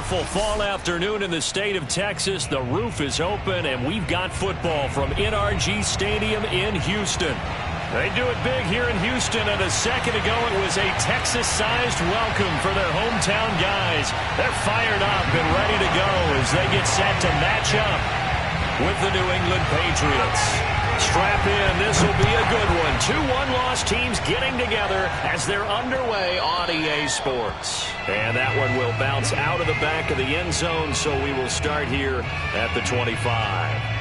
wonderful fall afternoon in the state of Texas. The roof is open, and we've got football from NRG Stadium in Houston. They do it big here in Houston, and a second ago it was a Texas-sized welcome for their hometown guys. They're fired up and ready to go as they get set to match up with the New England Patriots. Strap in, this will be a good one. Two one-loss teams getting together as they're underway on EA Sports. And that one will bounce out of the back of the end zone, so we will start here at the 25.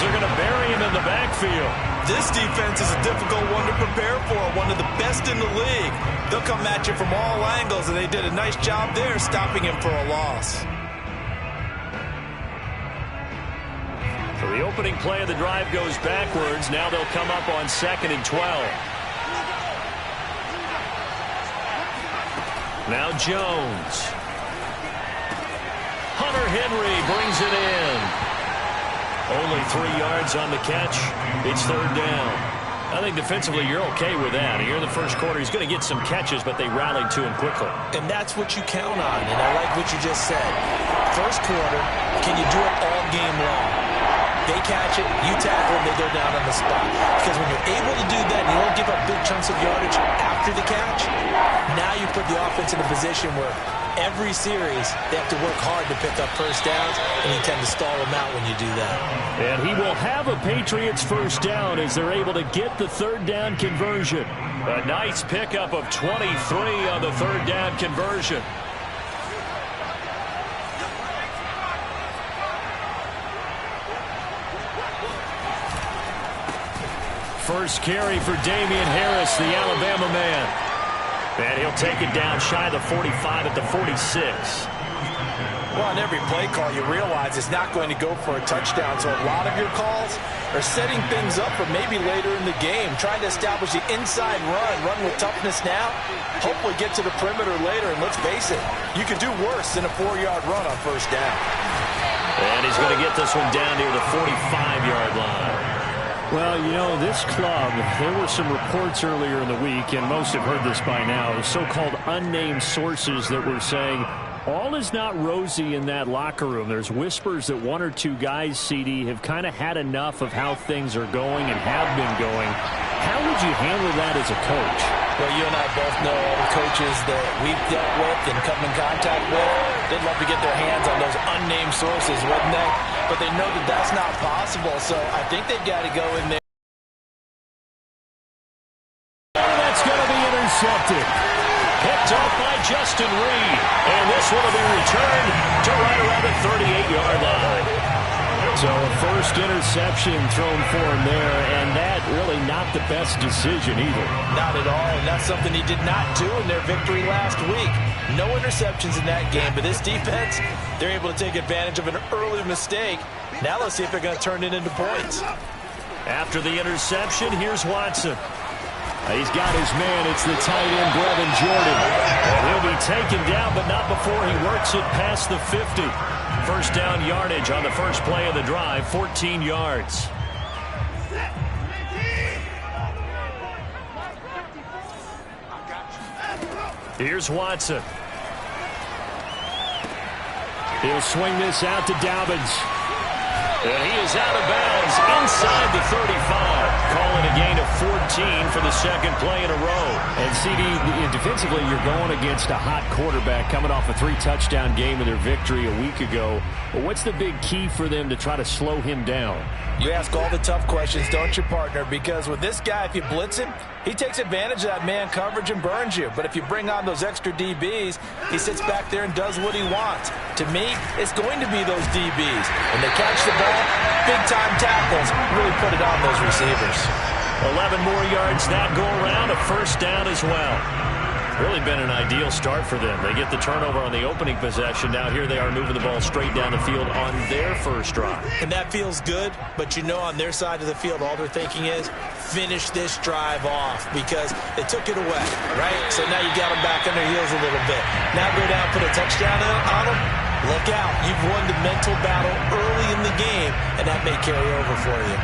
They're going to bury him in the backfield. This defense is a difficult one to prepare for, one of the best in the league. They'll come at you from all angles, and they did a nice job there stopping him for a loss. So the opening play of the drive goes backwards. Now they'll come up on 2nd and 12. Now Jones. Hunter Henry brings it in. Only 3 yards on the catch. It's 3rd down. I think defensively you're okay with that. Here in the first quarter, he's going to get some catches, but they rallied to him quickly. And that's what you count on, and I like what you just said. First quarter, can you do it all game long? They catch it, you tackle them, they go down on the spot. Because when you're able to do that and you don't give up big chunks of yardage after the catch, now you put the offense in a position where every series they have to work hard to pick up first downs, and you tend to stall them out when you do that. And he will have a Patriots first down as they're able to get the 3rd down conversion. A nice pickup of 23 on the 3rd down conversion. First carry for Damian Harris, the Alabama man. And he'll take it down shy of the 45 at the 46. Well, on every play call, you realize it's not going to go for a touchdown. So a lot of your calls are setting things up for maybe later in the game, trying to establish the inside run with toughness now, hopefully get to the perimeter later. And let's face it, you can do worse than a 4-yard run on first down. And he's going to get this one down near the 45-yard line. Well, you know, this club, there were some reports earlier in the week, and most have heard this by now, so-called unnamed sources that were saying all is not rosy in that locker room. There's whispers that 1 or 2 guys, CD, have kind of had enough of how things are going and have been going. How would you handle that as a coach? Well, you and I both know all the coaches that we've dealt with and come in contact with. They'd love to get their hands on those unnamed sources, wouldn't they? But they know that that's not possible, so I think they've got to go in there. That's going to be intercepted. Picked up by Justin Reed. And this one will be returned to right around the 38-yard line. So a first interception thrown for him there, and that really not the best decision either. Not at all, and that's something he did not do in their victory last week. No interceptions in that game, but this defense, they're able to take advantage of an early mistake. Now let's see if they're going to turn it into points. After the interception, here's Watson. He's got his man. It's the tight end, Brevin Jordan. And he'll be taken down, but not before he works it past the 50. First down yardage on the first play of the drive, 14 yards. Here's Watson. He'll swing this out to Dobbins. And he is out of bounds inside the 35. Calling a gain of 14 for the second play in a row. And CD, defensively, you're going against a hot quarterback coming off a 3-touchdown game in their victory a week ago. But what's the big key for them to try to slow him down? You ask all the tough questions, don't you, partner? Because with this guy, if you blitz him, he takes advantage of that man coverage and burns you. But if you bring on those extra DBs, he sits back there and does what he wants. To me, it's going to be those DBs. When they catch the ball, big-time tackles really put it on those receivers. 11 more yards that go around, a first down as well. Really been an ideal start for them. They get the turnover on the opening possession. Now here they are moving the ball straight down the field on their first drive. And that feels good, but you know on their side of the field, all they're thinking is finish this drive off because they took it away, right? So now you got them back on their heels a little bit. Now go down, put a touchdown on them. Look out. You've won the mental battle early in the game, and that may carry over for you.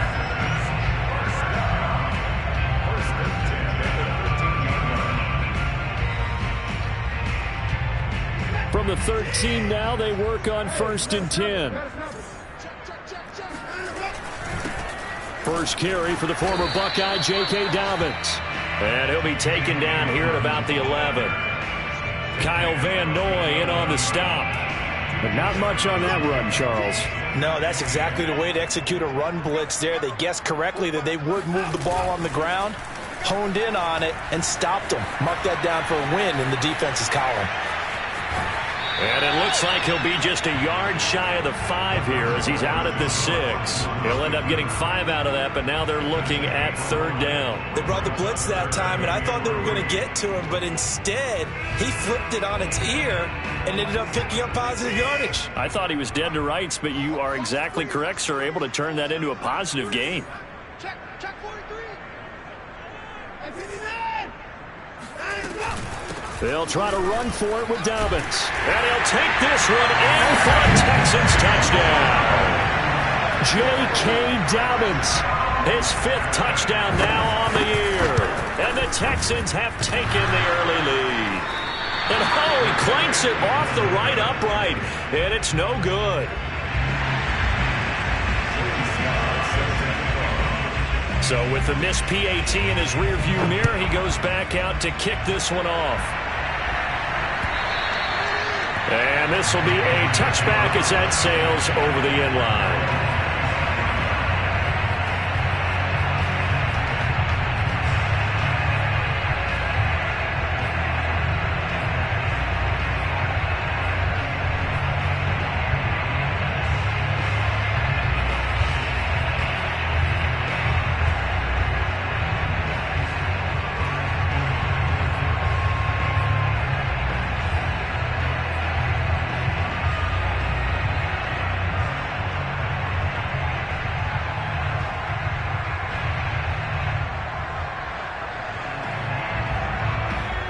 From the 13 now, they work on 1st and 10. First carry for the former Buckeye, J.K. Dobbins. And he'll be taken down here at about the 11. Kyle Van Noy in on the stop. But not much on that run, Charles. No, that's exactly the way to execute a run blitz there. They guessed correctly that they would move the ball on the ground, honed in on it, and stopped them. Mark that down for a win in the defense's column. And it looks like he'll be just a yard shy of the 5 here as he's out at the 6. He'll end up getting 5 out of that, but now they're looking at 3rd down. They brought the blitz that time, and I thought they were going to get to him, but instead he flipped it on its ear and ended up picking up positive yardage. I thought he was dead to rights, but you are exactly correct, sir, able to turn that into a positive gain. Check 43. And 59. They'll try to run for it with Dobbins. And he'll take this one in for a Texans touchdown. J.K. Dobbins. His 5th touchdown now on the year. And the Texans have taken the early lead. And he clanks it off the right upright. And it's no good. So with the missed PAT in his rearview mirror, he goes back out to kick this one off. And this will be a touchback as that sails over the end line.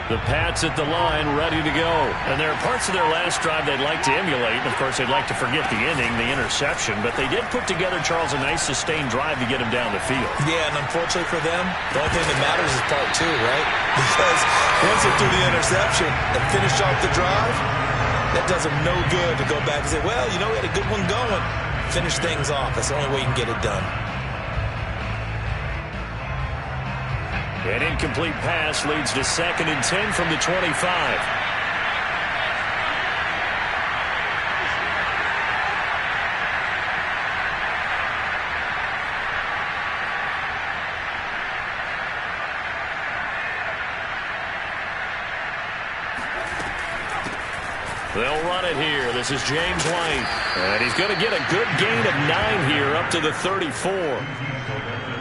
The Pats at the line, ready to go. And there are parts of their last drive they'd like to emulate. And, of course, they'd like to forget the ending, the interception. But they did put together, Charles, a nice sustained drive to get him down the field. Yeah, and unfortunately for them, the only thing that matters is part 2, right? Because once they do the interception and finish off the drive, that does them no good to go back and say, well, you know, we had a good one going. Finish things off. That's the only way you can get it done. An incomplete pass leads to 2nd and 10 from the 25. They'll run it here. This is James White. And he's going to get a good gain of 9 here up to the 34.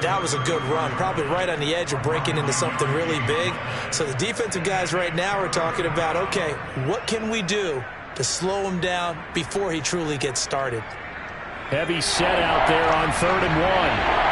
That was a good run, probably right on the edge of breaking into something really big. So the defensive guys right now are talking about, okay, what can we do to slow him down before he truly gets started? Heavy set out there on 3rd and 1.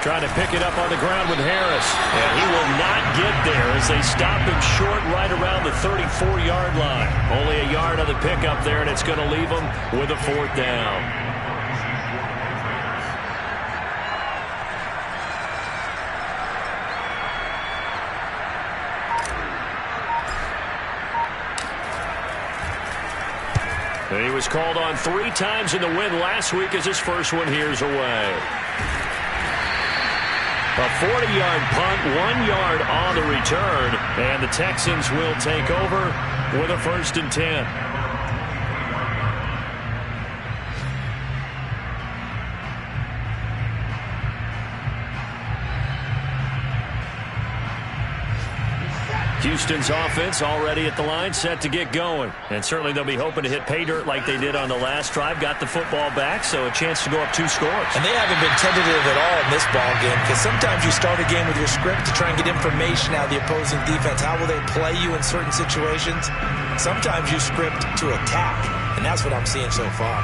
Trying to pick it up on the ground with Harris. And he will not get there as they stop him short right around the 34-yard line. Only a yard on the pickup there, and it's going to leave him with a 4th down. And he was called on 3 times in the win last week as his first one here's away. A 40-yard punt, 1 yard on the return, and the Texans will take over with a 1st and 10. Houston's offense already at the line, set to get going. And certainly they'll be hoping to hit pay dirt like they did on the last drive. Got the football back, so a chance to go up 2 scores. And they haven't been tentative at all in this ball game, because sometimes you start a game with your script to try and get information out of the opposing defense. How will they play you in certain situations? Sometimes you script to attack, and that's what I'm seeing so far.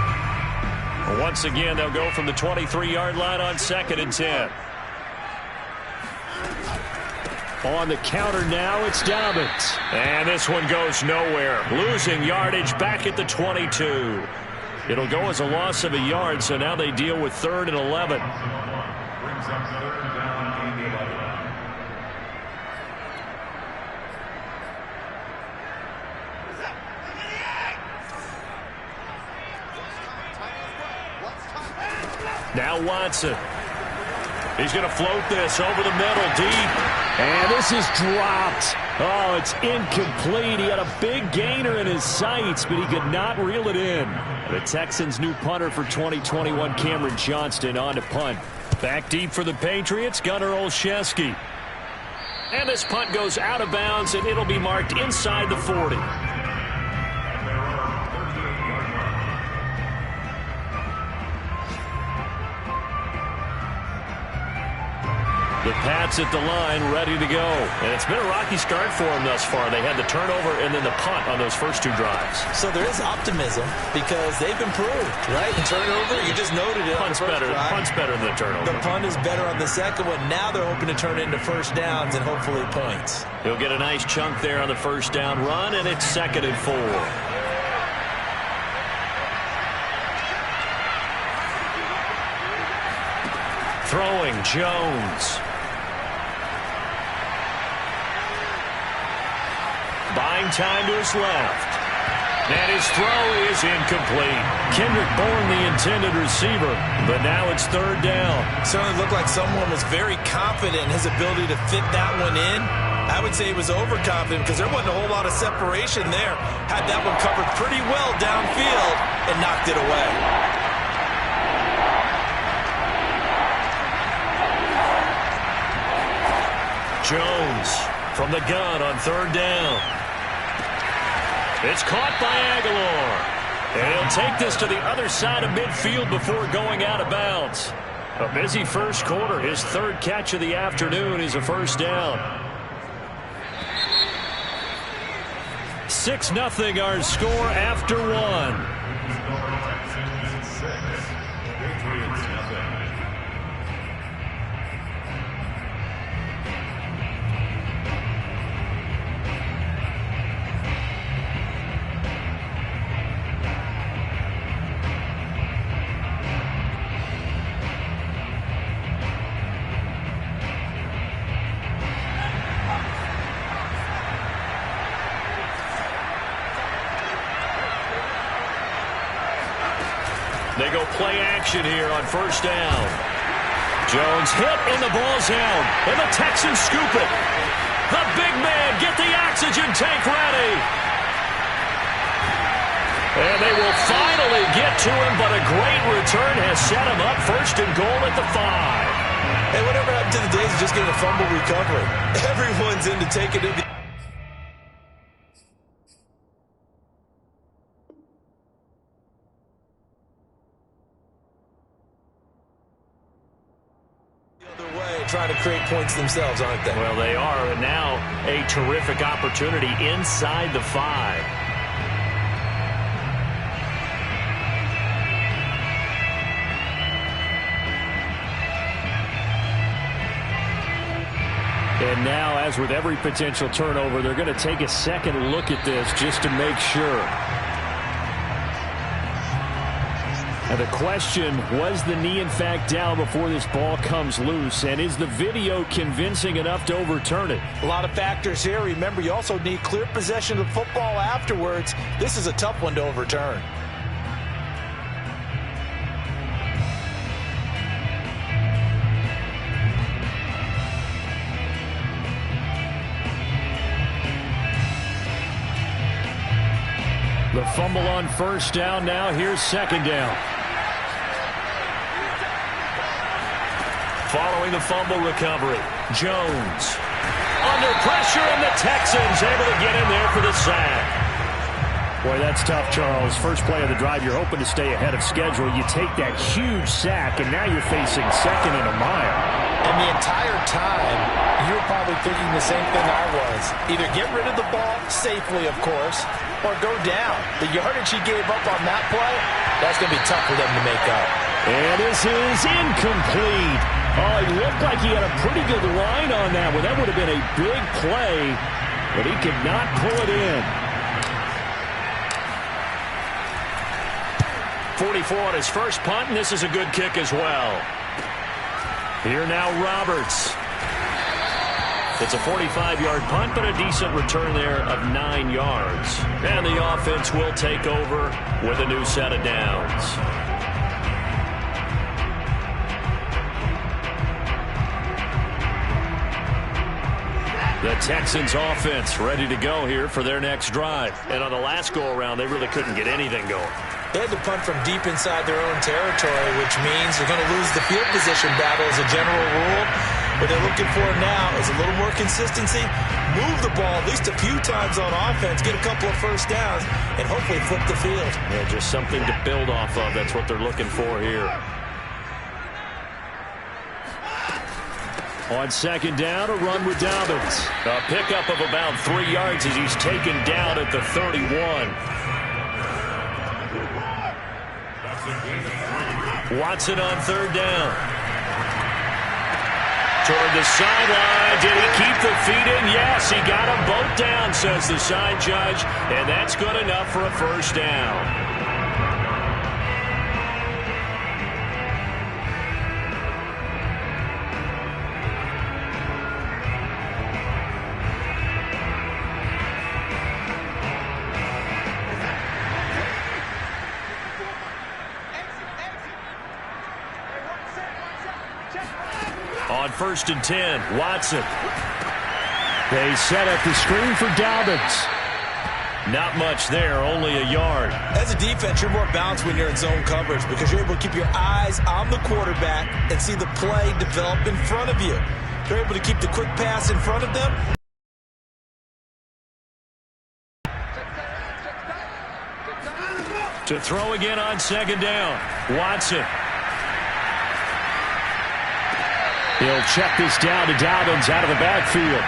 Once again, they'll go from the 23-yard line on 2nd and 10. On the counter now, it's Dobbins. And this one goes nowhere. Losing yardage back at the 22. It'll go as a loss of a yard, so now they deal with 3rd and 11. Now Watson. He's going to float this over the middle, deep. And this is dropped. Oh, it's incomplete. He had a big gainer in his sights, but he could not reel it in. The Texans' new punter for 2021, Cameron Johnston, on to punt. Back deep for the Patriots, Gunnar Olszewski. And this punt goes out of bounds, and it'll be marked inside the 40. The Pats at the line, ready to go. And it's been a rocky start for them thus far. They had the turnover and then the punt on those first 2 drives. So there is optimism because they've improved, right? The turnover, you just noted it. Punt's better than the turnover. The punt is better on the second one. Now they're hoping to turn it into first downs and hopefully points. He'll get a nice chunk there on the first down run, and it's 2nd and 4. Throwing, Jones. Buying time to his left. And his throw is incomplete. Kendrick Bourne, the intended receiver, but now it's 3rd down. Certainly looked like someone was very confident in his ability to fit that one in. I would say he was overconfident because there wasn't a whole lot of separation there. Had that one covered pretty well downfield and knocked it away. Jones from the gun on 3rd down. It's caught by Aguilar. And he'll take this to the other side of midfield before going out of bounds. A busy first quarter. His 3rd catch of the afternoon is a first down. 6-0 our score after 1. They go play action here on first down. Jones hit and the ball's out. And the Texans scoop it. The big man, get the oxygen tank ready. And they will finally get to him, but a great return has set him up 1st and goal at the 5. Hey, whatever happened to the days of just getting a fumble recovery? Everyone's into taking it. Trying to create points themselves, aren't they? Well, they are, and now a terrific opportunity inside the 5. And now, as with every potential turnover, they're going to take a second look at this just to make sure. And the question, was the knee in fact down before this ball comes loose? And is the video convincing enough to overturn it? A lot of factors here. Remember, you also need clear possession of the football afterwards. This is a tough one to overturn. The fumble on first down. Now here's 2nd down. Following the fumble recovery, Jones under pressure, and the Texans able to get in there for the sack. Boy, that's tough, Charles. First play of the drive, you're hoping to stay ahead of schedule. You take that huge sack, and now you're facing second and a mile. And the entire time, you're probably thinking the same thing I was. Either get rid of the ball safely, of course, or go down. The yardage he gave up on that play, that's going to be tough for them to make up. And this is incomplete. Oh, he looked like he had a pretty good line on that one. That would have been a big play, but he could not pull it in. 44 on his first punt, and this is a good kick as well. Here now Roberts. It's a 45-yard punt, but a decent return there of 9 yards. And the offense will take over with a new set of downs. The Texans offense ready to go here for their next drive. And on the last go-around, they really couldn't get anything going. They had to punt from deep inside their own territory, which means they're going to lose the field position battle as a general rule. What they're looking for now is a little more consistency, move the ball at least a few times on offense, get a couple of first downs, and hopefully flip the field. Yeah, just something to build off of. That's what they're looking for here. On second down, a run with Dobbins. A pickup of about 3 yards as he's taken down at the 31. Watson on third down. Toward the sideline. Did he keep the feet in? Yes, he got them both down, says the side judge. And that's good enough for a first down. On 1st and 10, Watson. They set up the screen for Dobbins. Not much there, only a yard. As a defense, you're more balanced when you're in zone coverage because you're able to keep your eyes on the quarterback and see the play develop in front of you. You're able to keep the quick pass in front of them. To throw again on second down, Watson. He'll check this down to Dobbins out of the backfield.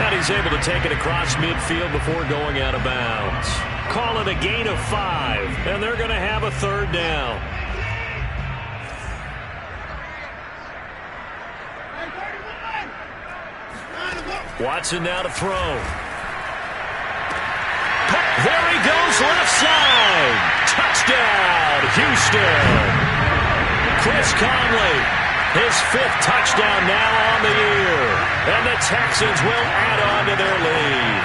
And he's able to take it across midfield before going out of bounds. Call it a gain of 5, and they're going to have a third down. Watson now to throw. There he goes, left side. Touchdown, Houston. Chris Conley. His 5th touchdown now on the year. And the Texans will add on to their lead.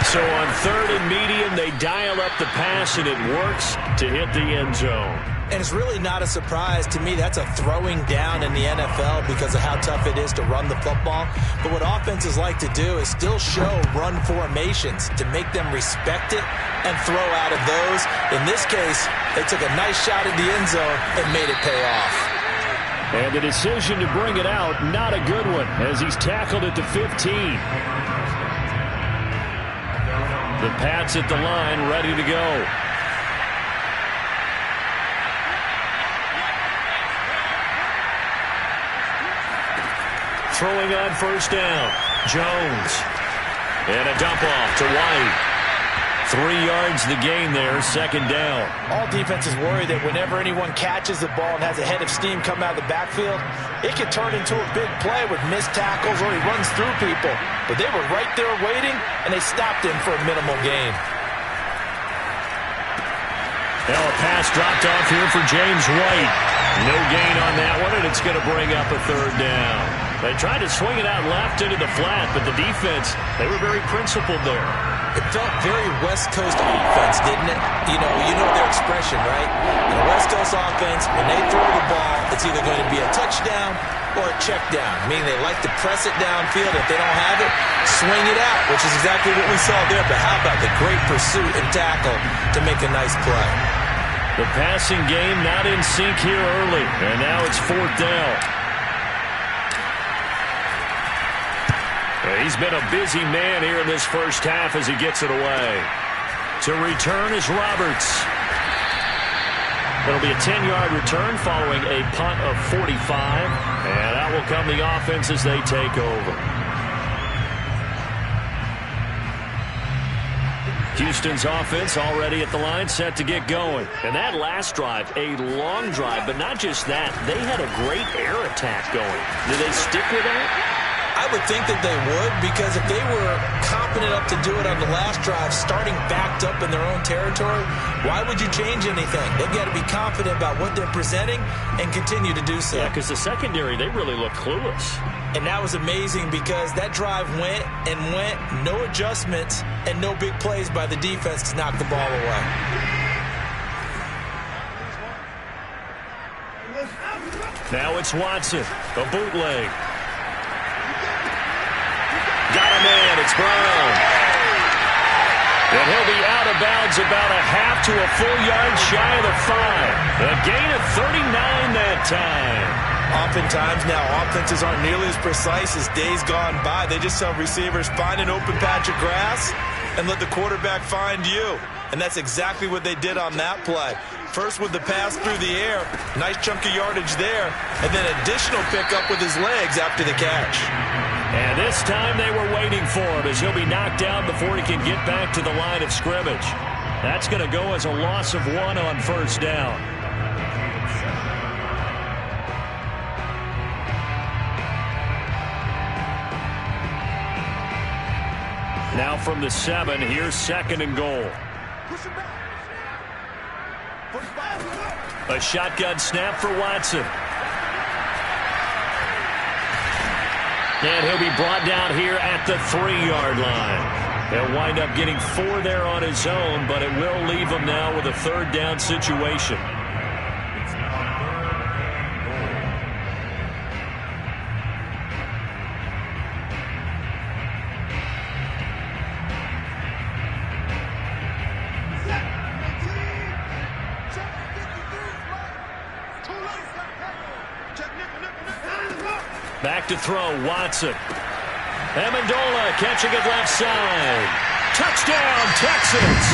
So on 3rd and medium, they dial up the pass, and it works to hit the end zone. And it's really not a surprise to me. That's a throwing down in the NFL because of how tough it is to run the football. But what offenses like to do is still show run formations to make them respect it and throw out of those. In this case, they took a nice shot at the end zone and made it pay off. And the decision to bring it out, not a good one, as he's tackled at the 15. The Pats at the line, ready to go. Throwing on first down, Jones. And a dump off to White. 3 yards the gain there, second down. All defenses worry that whenever anyone catches the ball and has a head of steam come out of the backfield, it can turn into a big play with missed tackles or he runs through people. But they were right there waiting, and they stopped him for a minimal gain. Now a pass dropped off here for James White. No gain on that one, and it's going to bring up a third down. They tried to swing it out left into the flat, but the defense, they were very principled there. It felt very West Coast offense, didn't it? You know their expression, right? In a West Coast offense, when they throw the ball, it's either going to be a touchdown or a check down, meaning they like to press it downfield. If they don't have it, swing it out, which is exactly what we saw there. But how about the great pursuit and tackle to make a nice play? The passing game not in sync here early, and now it's 4th down. He's been a busy man here in this first half as he gets it away. To return is Roberts. It'll be a 10-yard return following a punt of 45. And out will come the offense as they take over. Houston's offense already at the line, set to get going. And that last drive, a long drive, but not just that. They had a great air attack going. Do they stick with that? I would think that they would, because if they were confident enough to do it on the last drive, starting backed up in their own territory, why would you change anything? They've got to be confident about what they're presenting and continue to do so. Yeah, because the secondary, they really look clueless. And that was amazing because that drive went and went, no adjustments, and no big plays by the defense to knock the ball away. Now it's Watson, a bootleg. Got him in, it's Brown. And he'll be out of bounds about a half to a full yard shy of the 5. A gain of 39 that time. Oftentimes now, offenses aren't nearly as precise as days gone by. They just tell receivers, find an open patch of grass and let the quarterback find you. And that's exactly what they did on that play. First with the pass through the air, nice chunk of yardage there, and then additional pickup with his legs after the catch. And this time they were waiting for him as he'll be knocked down before he can get back to the line of scrimmage. That's going to go as a loss of 1 on first down. Now from the 7, here's 2nd and goal. A shotgun snap for Watson. And he'll be brought down here at the 3-yard line. He'll wind up getting 4 there on his own, but it will leave him now with a 3rd down situation. Back to throw, Watson. Amendola catching it left side. Touchdown, Texans!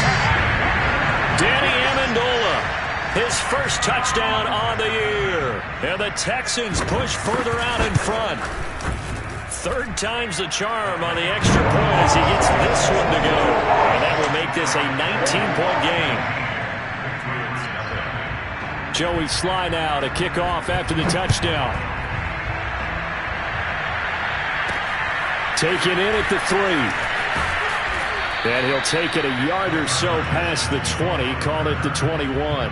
Danny Amendola, his first touchdown on the year. And the Texans push further out in front. 3rd time's the charm on the extra point as he gets this one to go. And that will make this a 19-point game. Joey Sly now to kick off after the touchdown. Taken in at the 3. And he'll take it a yard or so past the 20, call it the 21.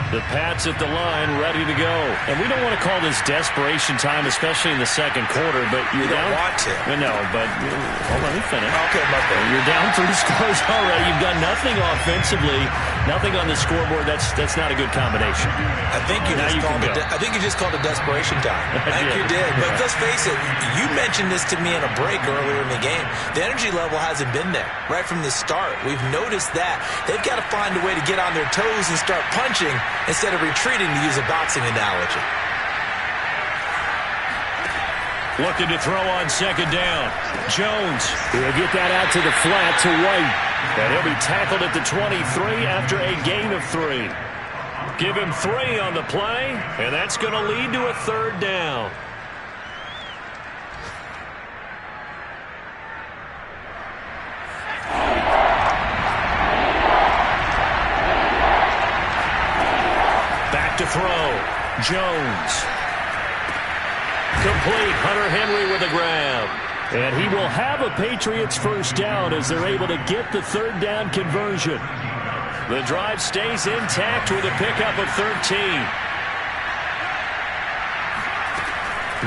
The Pats at the line, ready to go. And we don't want to call this desperation time, especially in the 2nd quarter, but you're down. You don't want to. No, but hold on, let me finish. Okay, my bad. You're down 3 scores already. You've done nothing offensively, nothing on the scoreboard. That's not a good combination. I think you just called it desperation time. I think you did. But let's face it, you mentioned this to me in a break earlier in the game. The energy level hasn't been there right from the start. We've noticed that. They've got to find a way to get on their toes and start punching instead of retreating, to use a boxing analogy. Looking to throw on 2nd down. Jones. He'll get that out to the flat to White. And he'll be tackled at the 23 after a gain of 3. Give him 3 on the play, and that's going to lead to a 3rd down. To throw, Jones. Complete, Hunter Henry with a grab. And he will have a Patriots first down as they're able to get the 3rd down conversion. The drive stays intact with a pickup of 13.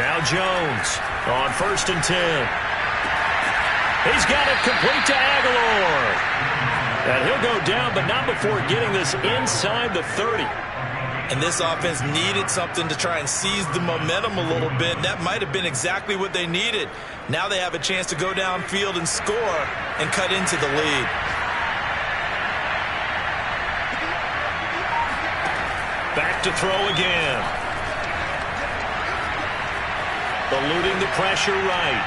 Now Jones on 1st and 10. He's got it complete to Aguilar. And he'll go down, but not before getting this inside the 30. And this offense needed something to try and seize the momentum a little bit. That might have been exactly what they needed. Now they have a chance to go downfield and score and cut into the lead. to throw again. Eluding the pressure right.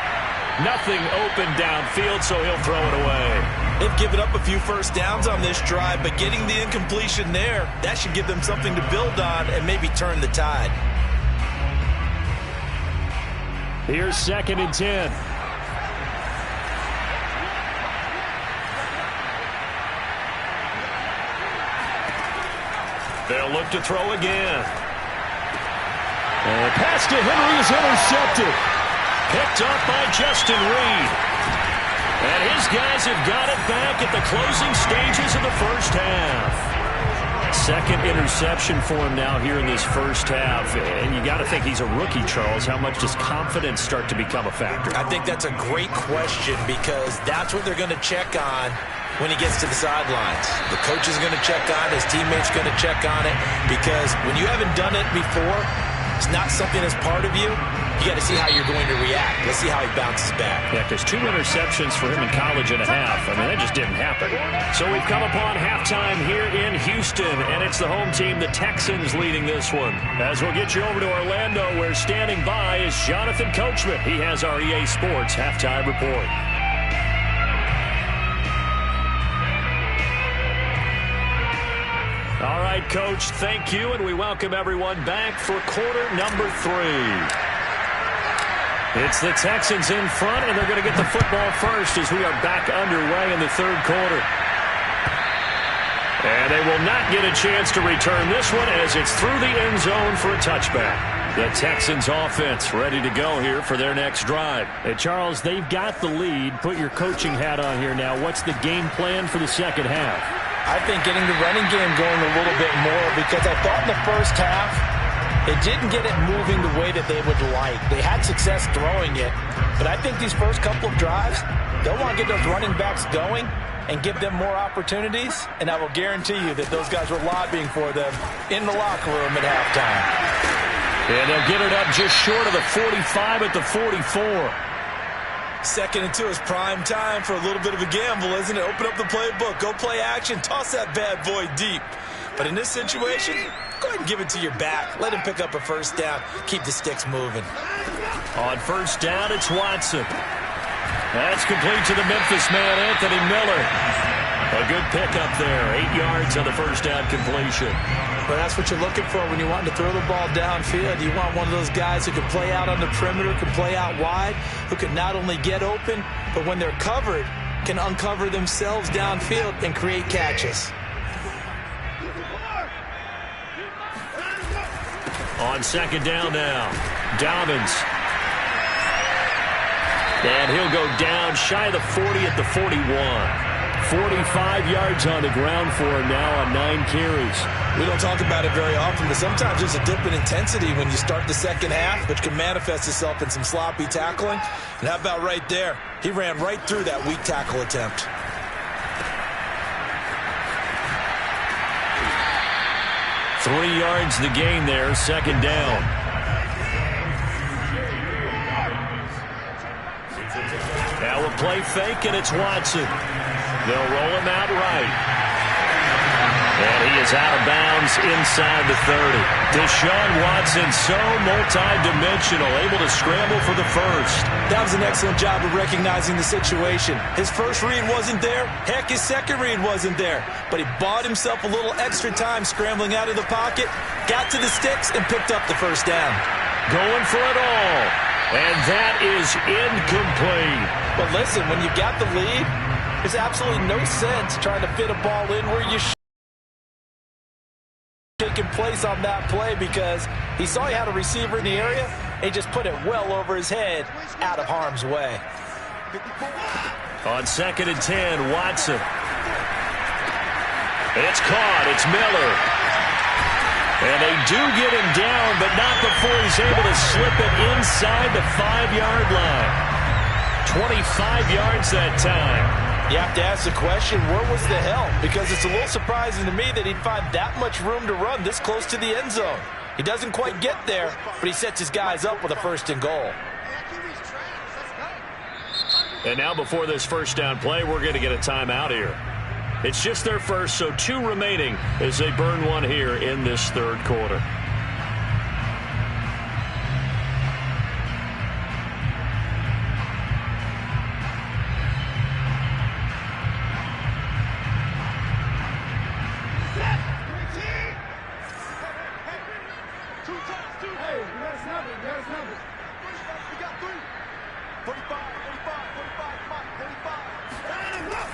Nothing open downfield, so he'll throw it away. They've given up a few first downs on this drive, but getting the incompletion there, that should give them something to build on and maybe turn the tide. Here's 2nd and 10. They'll look to throw again. And pass to Henry is intercepted. Picked up by Justin Reed. And his guys have got it back at the closing stages of the first half. 2nd interception for him now here in this first half. And you got to think he's a rookie, Charles. How much does confidence start to become a factor? I think that's a great question because that's what they're going to check on when he gets to the sidelines. The coach is going to check on it. His teammates going to check on it because when you haven't done it before, it's not something that's part of you. You got to see how you're going to react. Let's see how he bounces back. Yeah, because 2 interceptions for him in college and a half. I mean, that just didn't happen. So we've come upon halftime here in Houston, and it's the home team, the Texans, leading this one. As we'll get you over to Orlando, where standing by is Jonathan Coachman. He has our EA Sports halftime report. All right, Coach, thank you, and we welcome everyone back for quarter number 3. It's the Texans in front, and they're going to get the football first as we are back underway in the 3rd quarter. And they will not get a chance to return this one as it's through the end zone for a touchback. The Texans offense ready to go here for their next drive. Hey, Charles, they've got the lead. Put your coaching hat on here now. What's the game plan for the second half? I think getting the running game going a little bit more because I thought in the first half they didn't get it moving the way that they would like. They had success throwing it, but I think these first couple of drives, they'll want to get those running backs going and give them more opportunities, and I will guarantee you that those guys were lobbying for them in the locker room at halftime. And they'll get it up just short of the 45 at the 44. 2nd and 2 is prime time for a little bit of a gamble, isn't it? Open up the playbook, go play action, toss that bad boy deep. But in this situation, go ahead and give it to your back. Let him pick up a first down. Keep the sticks moving. On first down, it's Watson. That's complete to the Memphis man, Anthony Miller. A good pickup there. 8 yards on the first down completion. Well, that's what you're looking for when you want to throw the ball downfield. You want one of those guys who can play out on the perimeter, can play out wide, who can not only get open, but when they're covered, can uncover themselves downfield and create catches. On 2nd down now, Dobbins. And he'll go down shy of the 40 at the 41. 45 yards on the ground for him now on 9 carries. We don't talk about it very often, but sometimes there's a dip in intensity when you start the second half, which can manifest itself in some sloppy tackling. And how about right there? He ran right through that weak tackle attempt. Three yards the gain there, 2nd down. Now a play fake, and it's Watson. They'll roll him out right. And he is out of bounds inside the 30. Deshaun Watson, so multi-dimensional, able to scramble for the first. That was an excellent job of recognizing the situation. His first read wasn't there. Heck, his second read wasn't there. But he bought himself a little extra time scrambling out of the pocket, got to the sticks, and picked up the first down. Going for it all. And that is incomplete. But listen, when you've got the lead, there's absolutely no sense trying to fit a ball in where you should. Taking place on that play because he saw he had a receiver in the area and he just put it well over his head out of harm's way. On 2nd and 10, Watson. It's caught. It's Miller. And they do get him down, but not before he's able to slip it inside the 5-yard line. 25 yards that time. You have to ask the question, where was the help? Because it's a little surprising to me that he'd find that much room to run this close to the end zone. He doesn't quite get there, but he sets his guys up with a 1st and goal. And now before this first down play, we're going to get a timeout here. It's just their first, so 2 remaining as they burn one here in this third quarter.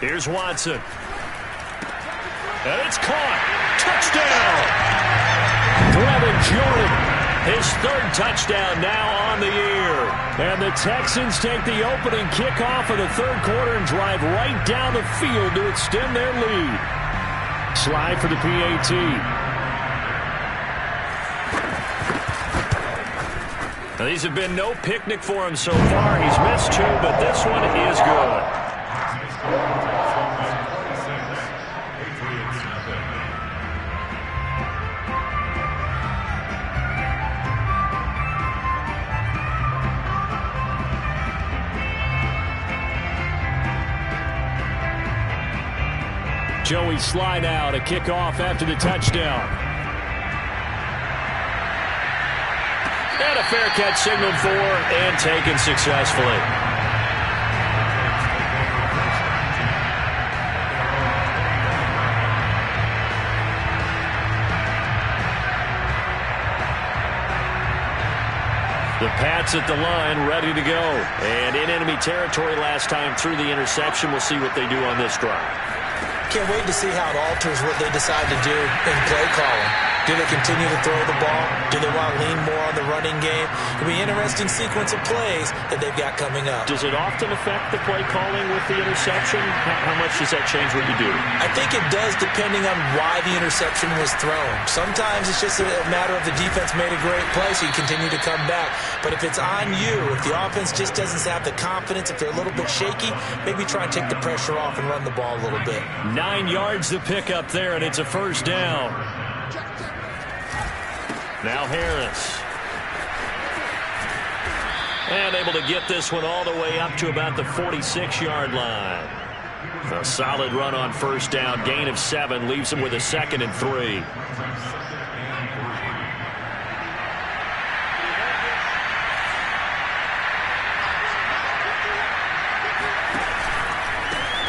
Here's Watson. And it's caught. Touchdown! Brevin Jordan, his 3rd touchdown now on the year. And the Texans take the opening kickoff of the third quarter and drive right down the field to extend their lead. Slide for the PAT. Now, these have been no picnic for him so far. He's missed 2, but this one is good. Joey slide out, a kickoff after the touchdown. And a fair catch signaled for and taken successfully. The Pats at the line, ready to go. And in enemy territory last time through the interception. We'll see what they do on this drive. Can't wait to see how it alters what they decide to do in play calling. Do they continue to throw the ball? Do they want to lean more on the running game? It'll be an interesting sequence of plays that they've got coming up. Does it often affect the play calling with the interception? How much does that change what you do? I think it does depending on why the interception was thrown. Sometimes it's just a matter of the defense made a great play, so you continue to come back. But if it's on you, if the offense just doesn't have the confidence, if they're a little bit shaky, maybe try and take the pressure off and run the ball a little bit. 9 yards to pick up there, and it's a first down. Now Harris. And able to get this one all the way up to about the 46-yard line. A solid run on first down. Gain of 7 leaves him with a 2nd and 3.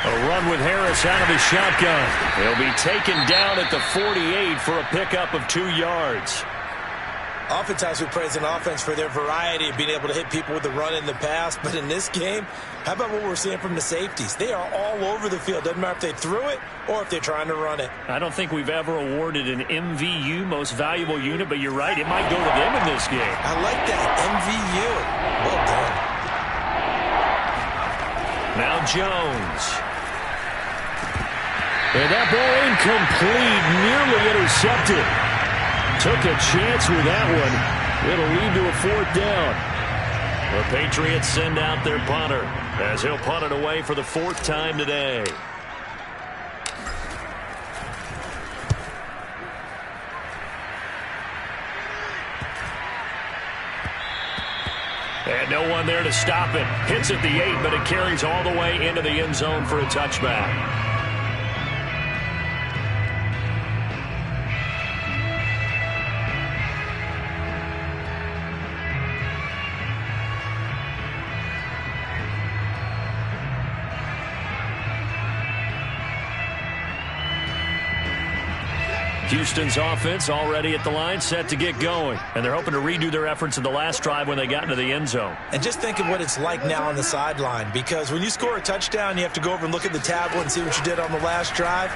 A run with Harris out of his shotgun. He'll be taken down at the 48 for a pickup of 2 yards. Oftentimes we praise an offense for their variety of being able to hit people with the run in the pass. But in this game, how about what we're seeing from the safeties? They are all over the field. Doesn't matter if they threw it or if they're trying to run it. I don't think we've ever awarded an MVU, most valuable unit, but you're right. It might go to them in this game. I like that. MVU. Well done. Now Jones. And that ball incomplete, nearly intercepted. Took a chance with that one. It'll lead to a 4th down. The Patriots send out their punter as he'll punt it away for the 4th time today. And no one there to stop it. Hits at the 8, but it carries all the way into the end zone for a touchback. Houston's offense already at the line, set to get going. And they're hoping to redo their efforts in the last drive when they got into the end zone. And just think of what it's like now on the sideline, because when you score a touchdown, you have to go over and look at the tablet and see what you did on the last drive.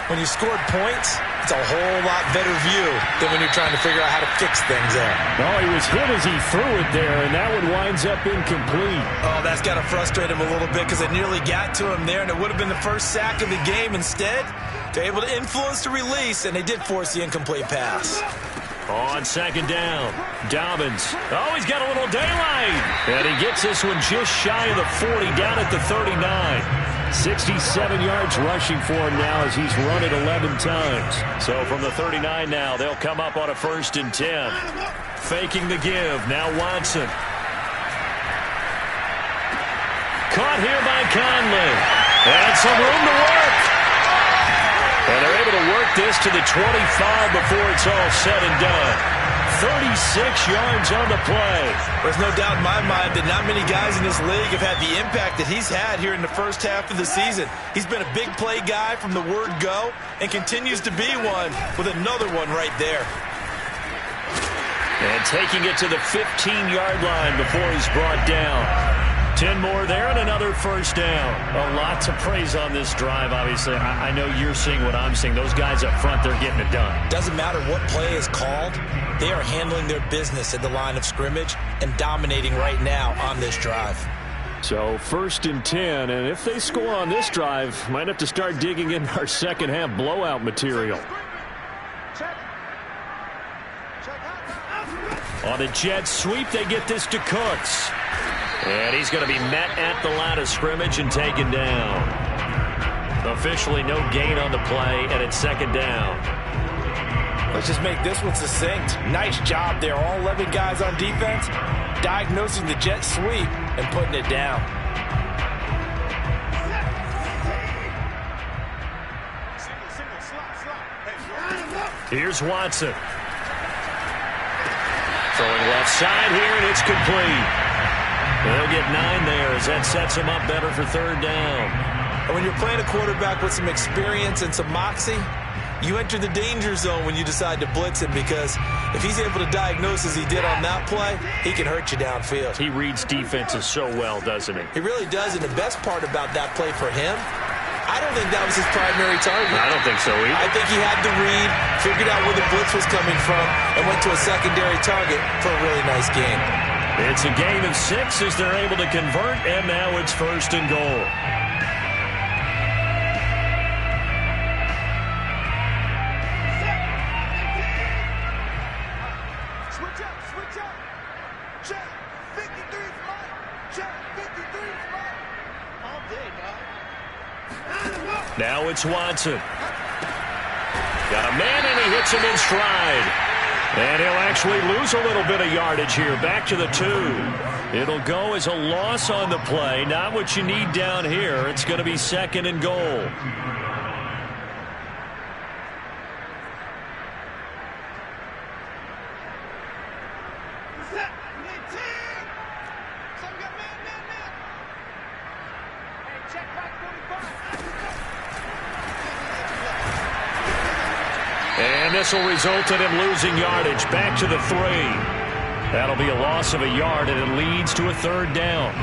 When you scored points, it's a whole lot better view than when you're trying to figure out how to fix things there. No, he was hit as he threw it there, and that one winds up incomplete. Oh, that's got to frustrate him a little bit because it nearly got to him there, and it would have been the first sack of the game. Instead, they're able to influence the release, and they did force the incomplete pass. On 2nd down, Dobbins. Oh, he's got a little daylight. And he gets this one just shy of the 40, down at the 39. 67 yards rushing for him now as he's run it 11 times. So from the 39 now, they'll come up on a 1st and 10. Faking the give. Now Watson. Caught here by Conley. And some room to work. get this to the 25 before it's all said and done. 36 yards on the play. There's no doubt in my mind that not many guys in this league have had the impact that he's had here in the first half of the season. He's been a big play guy from the word go and continues to be one with another one right there. And taking it to the 15-yard line before he's brought down. 10 more there and another first down. A lot to praise on this drive, obviously. I know you're seeing what I'm seeing. Those guys up front, they're getting it done. Doesn't matter what play is called. They are handling their business at the line of scrimmage and dominating right now on this drive. So 1st and 10, and if they score on this drive, might have to start digging in our second half blowout material. On a jet sweep, they get this to Cooks. And he's going to be met at the line of scrimmage and taken down. Officially no gain on the play, and it's second down. Let's just make this one succinct. Nice job there. All 11 guys on defense diagnosing the jet sweep and putting it down. Here's Watson. Throwing left side here, and it's complete. They'll get 9 there as that sets him up better for third down. And when you're playing a quarterback with some experience and some moxie, you enter the danger zone when you decide to blitz him, because if he's able to diagnose as he did on that play, he can hurt you downfield. He reads defenses so well, doesn't he? He really does, and the best part about that play for him, I don't think that was his primary target. I don't think so either. I think he had the read, figured out where the blitz was coming from, and went to a secondary target for a really nice game. It's a gain of 6 as they're able to convert, and now it's 1st and goal. Switch up. Check. 53 spot. Check. 53 spot. All day, dog. Now it's Watson. Got a man, and he hits him in stride. And he'll actually lose a little bit of yardage here. Back to the 2. It'll go as a loss on the play. Not what you need down here. It's going to be 2nd and goal. And this will result in him losing yardage. Back to the 3. That'll be a loss of a yard, and it leads to a third down.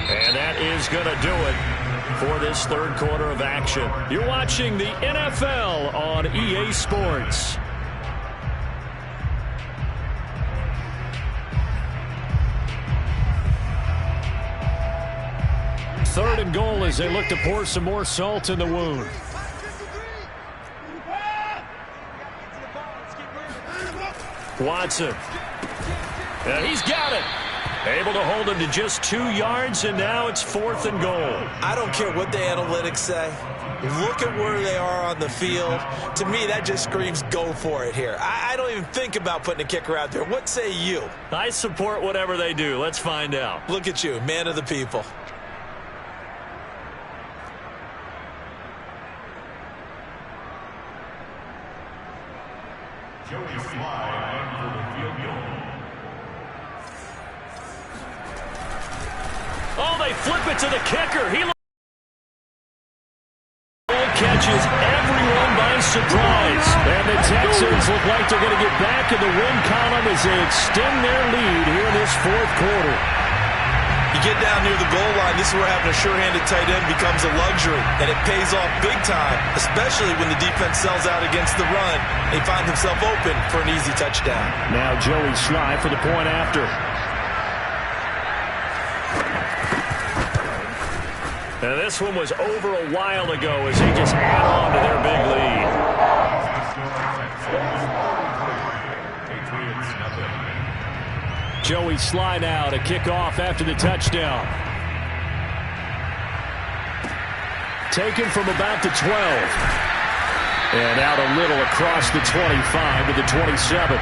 And that is going to do it for this third quarter of action. You're watching the NFL on EA Sports. Third and goal as they look to pour some more salt in the wound. Watson. And he's got it. Able to hold him to just 2 yards, and now it's 4th and goal. I don't care what the analytics say. Look at where they are on the field. To me, that just screams go for it here. I don't even think about putting a kicker out there. What say you? I support whatever they do. Let's find out. Look at you, man of the people. Oh, they flip it to the kicker. He catches everyone by surprise. And the Texans look like they're going to get back in the win column as they extend their lead here in this 4th quarter. You get down near the goal line, this is where having a sure-handed tight end becomes a luxury, and it pays off big time, especially when the defense sells out against the run. They find themselves open for an easy touchdown. Now Joey Sly for the point after. And this one was over a while ago as they just add on to their big lead. Joey Sly now to kick off after the touchdown. Taken from about the 12. And out a little across the 25 to the 27.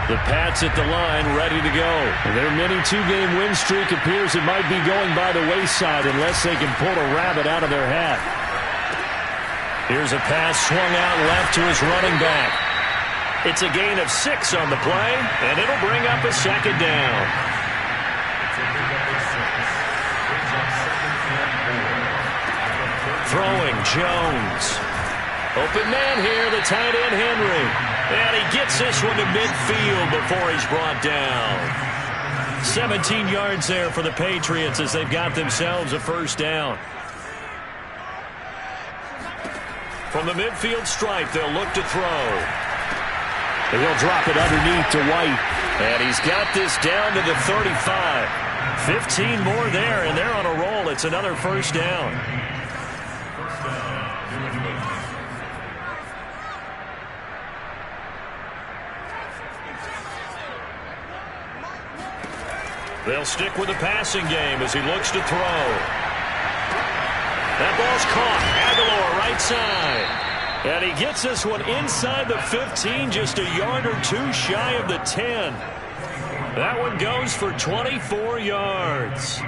The Pats at the line, ready to go. Their mini two-game win streak appears it might be going by the wayside unless they can pull a rabbit out of their hat. Here's a pass swung out left to his running back. It's a gain of 6 on the play, and it'll bring up a second down. Throwing, Jones. Open man here, the tight end, Henry. And he gets this one to midfield before he's brought down. 17 yards there for the Patriots as they've got themselves a first down. From the midfield stripe, they'll look to throw. And he'll drop it underneath to White. And he's got this down to the 35. 15 more there, and they're on a roll. It's another first down. They'll stick with the passing game as he looks to throw. That ball's caught. Aguilar right side. And he gets this one inside the 15, just a yard or two shy of the 10. That one goes for 24 yards.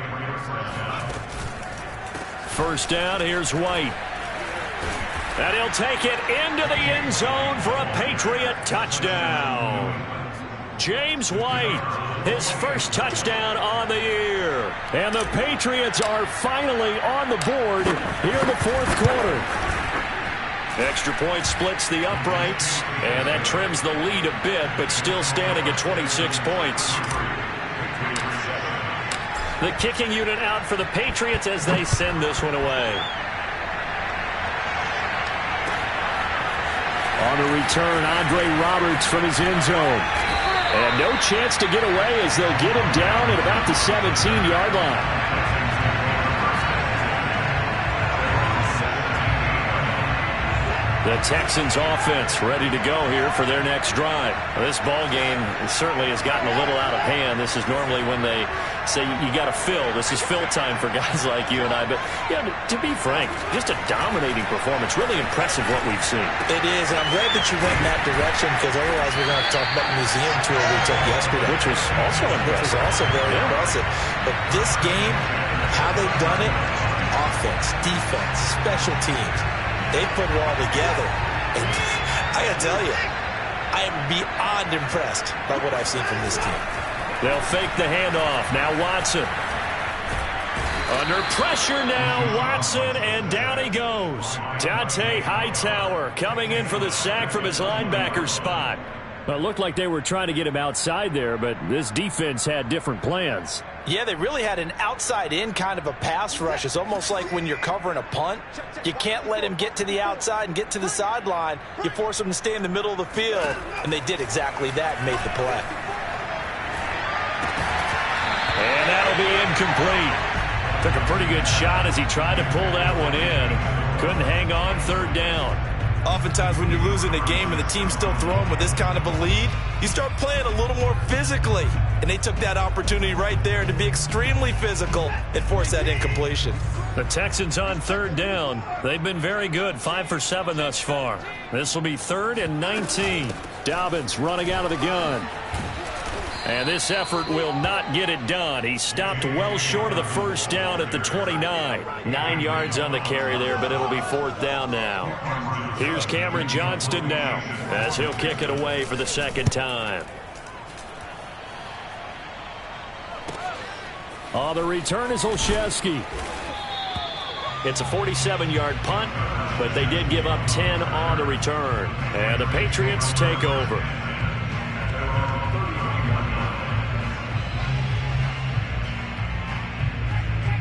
First down, here's White. And he'll take it into the end zone for a Patriot touchdown. James White, his first touchdown on the year. And the Patriots are finally on the board here in the fourth quarter. Extra point splits the uprights, and that trims the lead a bit, but still standing at 26 points. The kicking unit out for the Patriots as they send this one away. On the return, Andre Roberts from his end zone. And no chance to get away as they'll get him down at about the 17-yard line. The Texans offense ready to go here for their next drive. This ball game certainly has gotten a little out of hand. This is normally when they say you got to fill. This is fill time for guys like you and I. But yeah, to be frank, just a dominating performance. Really impressive what we've seen. It is, and I'm glad that you went in that direction because otherwise we're going to have to talk about the museum tour we took yesterday. Which was also impressive. Which was also very impressive. But this game, how they've done it, offense, defense, special teams, they put it all together. And I got to tell you, I am beyond impressed by what I've seen from this team. They'll fake the handoff. Now Watson. Under pressure now, Watson, and down he goes. Dante Hightower coming in for the sack from his linebacker spot. Well, it looked like they were trying to get him outside there, but this defense had different plans. Yeah, they really had an outside-in kind of a pass rush. It's almost like when you're covering a punt. You can't let him get to the outside and get to the sideline. You force him to stay in the middle of the field, and they did exactly that and made the play. And that'll be incomplete. Took a pretty good shot as he tried to pull that one in. Couldn't hang on, third down. Oftentimes when you're losing a game and the team's still throwing with this kind of a lead, you start playing a little more physically. And they took that opportunity right there to be extremely physical and force that incompletion. The Texans on third down. They've been very good, 5 for 7 thus far. This will be 3rd and 19. Dobbins running out of the gun. And this effort will not get it done. He stopped well short of the first down at the 29. 9 yards on the carry there, but it'll be 4th down now. Here's Cameron Johnston now as he'll kick it away for the second time. On the return is Olszewski. It's a 47-yard punt, but they did give up 10 on the return. And the Patriots take over.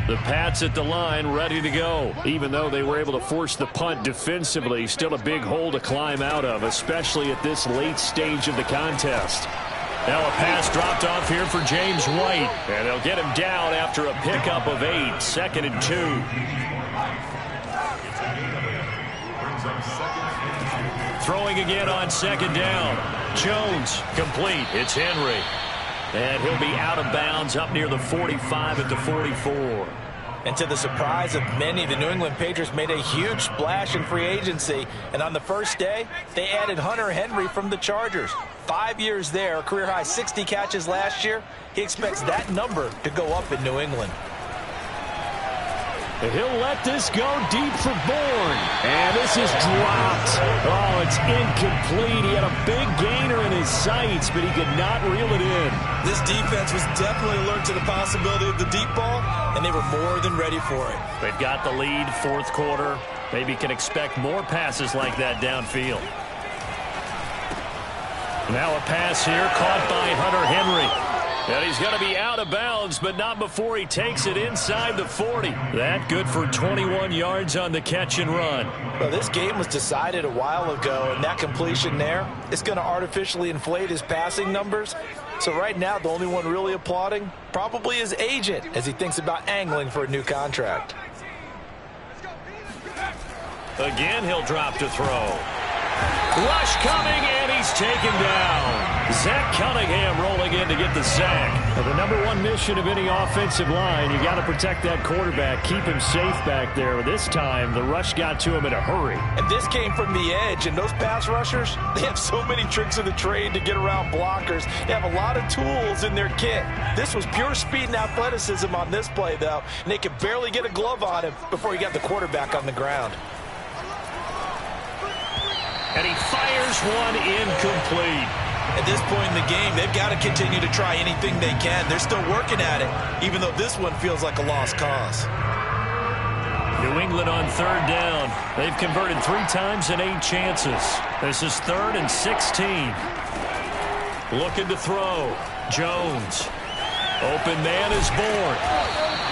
The Pats at the line, ready to go. Even though they were able to force the punt defensively, still a big hole to climb out of, especially at this late stage of the contest. Now a pass dropped off here for James White. And they'll get him down after a pickup of 8. 2nd and 2. Throwing again on 2nd down. Jones complete. It's Henry. And he'll be out of bounds up near the 45 at the 44. And to the surprise of many, the New England Patriots made a huge splash in free agency. And on the first day, they added Hunter Henry from the Chargers. 5 years there, career-high 60 catches last year. He expects that number to go up in New England. And he'll let this go deep for Bourne. And this is dropped. Oh, it's incomplete. He had a big gainer in his sights, but he could not reel it in. This defense was definitely alert to the possibility of the deep ball, and they were more than ready for it. They've got the lead, fourth quarter. Maybe can expect more passes like that downfield. Now a pass here, caught by Hunter Henry. And he's going to be out of bounds, but not before he takes it inside the 40. That good for 21 yards on the catch and run. Well, this game was decided a while ago, and that completion there is going to artificially inflate his passing numbers. So right now, the only one really applauding probably his agent as he thinks about angling for a new contract. Again, he'll drop to throw. Rush coming, and he's taken down. Zach Cunningham rolling in to get the sack. Well, the number one mission of any offensive line, you got to protect that quarterback, keep him safe back there. This time, the rush got to him in a hurry. And this came from the edge, and those pass rushers, they have so many tricks of the trade to get around blockers. They have a lot of tools in their kit. This was pure speed and athleticism on this play, though, and they could barely get a glove on him before he got the quarterback on the ground. And he fires one incomplete. At this point in the game, they've got to continue to try anything they can. They're still working at it, even though this one feels like a lost cause. New England on third down. They've converted 3 times in 8 chances. This is 3rd and 16. Looking to throw. Jones. Open man is Bourne.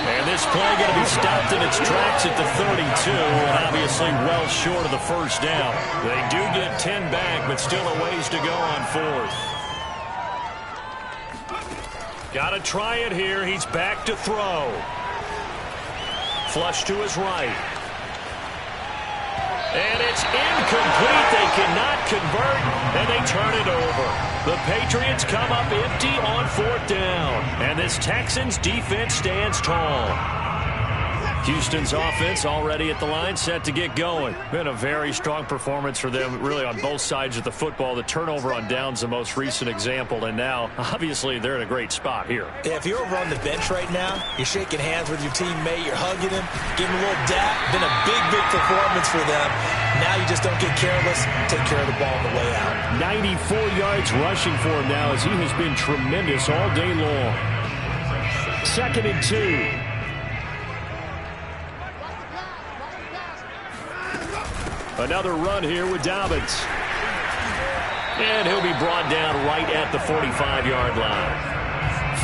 And this play going to be stopped in its tracks at the 32, and obviously well short of the first down. They do get 10 back, but still a ways to go on 4th. Got to try it here. He's back to throw. Flush to his right. And it's incomplete. They cannot convert, and they turn it over. The Patriots come up empty on 4th down, and this Texans defense stands tall. Houston's offense already at the line, set to get going. Been a very strong performance for them, really on both sides of the football. The turnover on downs, the most recent example, and now, obviously, they're in a great spot here. Yeah, if you're over on the bench right now, you're shaking hands with your teammate, you're hugging him, giving him a little dap. Been a big, big performance for them. Now you just don't get careless. Take care of the ball on the way out. 94 yards rushing for him now as he has been tremendous all day long. 2nd and 2. Another run here with Dobbins. And he'll be brought down right at the 45-yard line.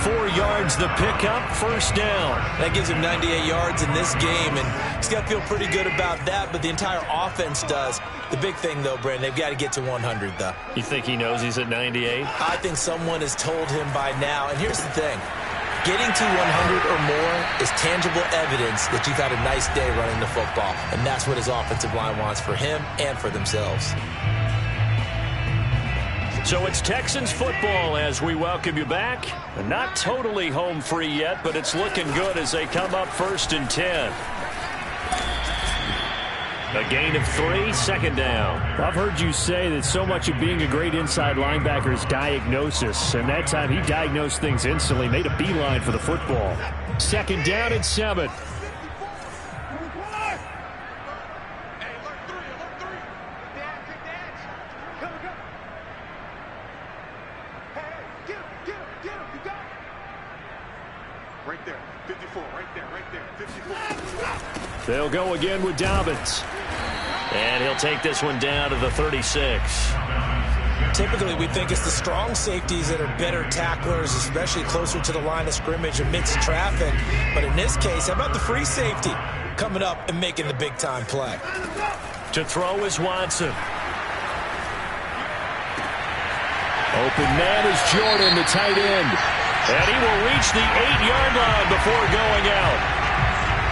4 yards the pickup, 1st down. That gives him 98 yards in this game, and he's got to feel pretty good about that, but the entire offense does. The big thing, though, Brandon, they've got to get to 100, though. You think he knows he's at 98? I think someone has told him by now, and here's the thing. Getting to 100 or more is tangible evidence that you've had a nice day running the football, and that's what his offensive line wants for him and for themselves. So it's Texans football as we welcome you back. Not totally home free yet, but it's looking good as they come up 1st and 10. A gain of 3, 2nd down. I've heard you say that so much of being a great inside linebacker is diagnosis, and that time he diagnosed things instantly, made a beeline for the football. 2nd down and 7. Right there, 54, right there, 54. They'll go again with Dobbins. And he'll take this one down to the 36. Typically, we think it's the strong safeties that are better tacklers, especially closer to the line of scrimmage amidst traffic. But in this case, how about the free safety coming up and making the big-time play? To throw is Watson. Open man is Jordan, the tight end. And he will reach the 8-yard line before going out.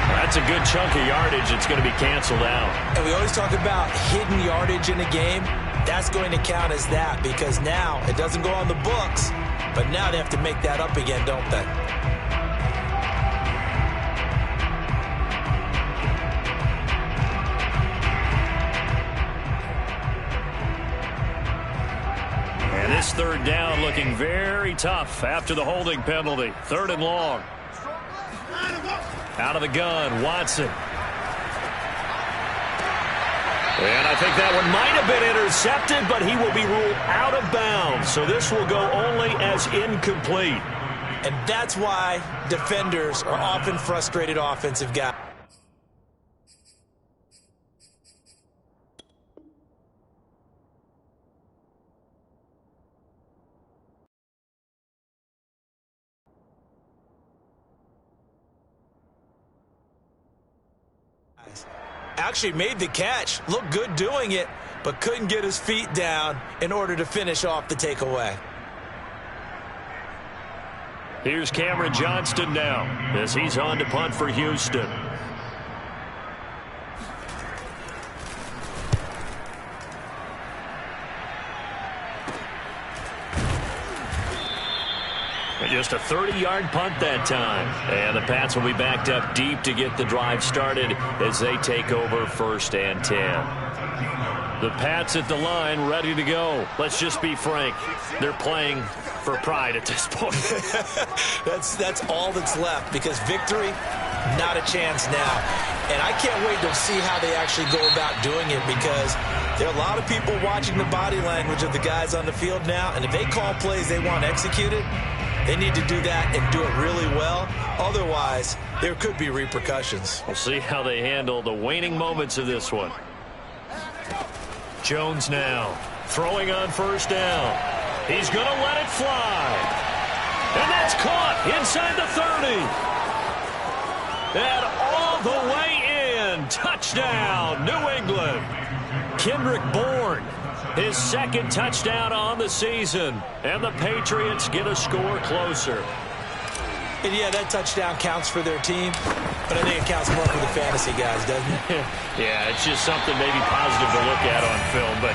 That's a good chunk of yardage. It's going to be canceled out. And we always talk about hidden yardage in a game. That's going to count as that because now it doesn't go on the books, but now they have to make that up again, don't they? And This third down looking very tough after the holding penalty. 3rd and long. Out of the gun, Watson. And I think that one might have been intercepted, but he will be ruled out of bounds. So this will go only as incomplete. And that's why defenders are often frustrated offensive guys. Actually made the catch, looked good doing it, but couldn't get his feet down in order to finish off the takeaway. Here's Cameron Johnston now as he's on to punt for Houston. And just a 30-yard punt that time. And the Pats will be backed up deep to get the drive started as they take over 1st and 10. The Pats at the line ready to go. Let's just be frank. They're playing for pride at this point. That's all that's left, because victory, not a chance now. And I can't wait to see how they actually go about doing it, because there are a lot of people watching the body language of the guys on the field now, and if they call plays they want executed, they need to do that and do it really well. Otherwise, there could be repercussions. We'll see how they handle the waning moments of this one. Jones now throwing on 1st down. He's going to let it fly. And that's caught inside the 30. And all the way in. Touchdown, New England. Kendrick Bourne, his 2nd touchdown on the season. And the Patriots get a score closer. And yeah, that touchdown counts for their team, but I think it counts more for the fantasy guys, doesn't it? Yeah, it's just something maybe positive to look at on film, but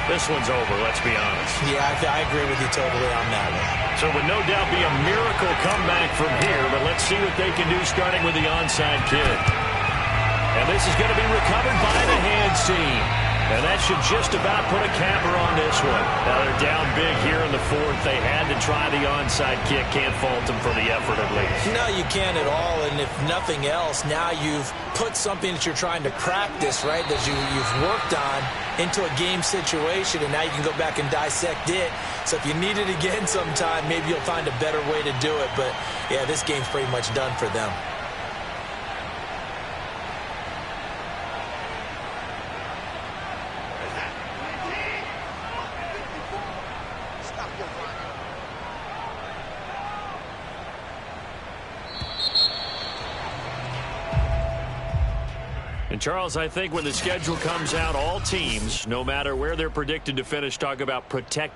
this one's over, let's be honest. Yeah, I agree with you totally on that one. So it would no doubt be a miracle comeback from here, but let's see what they can do starting with the onside kick. And this is going to be recovered by the hands team. And that should just about put a capper on this one. Now they're down big here in the 4th. They had to try the onside kick. Can't fault them for the effort at least. No, you can't at all. And if nothing else, now you've put something that you're trying to practice, right, that you've worked on into a game situation, and now you can go back and dissect it. So if you need it again sometime, maybe you'll find a better way to do it. But, yeah, this game's pretty much done for them. And, Charles, I think when the schedule comes out, all teams, no matter where they're predicted to finish, talk about protect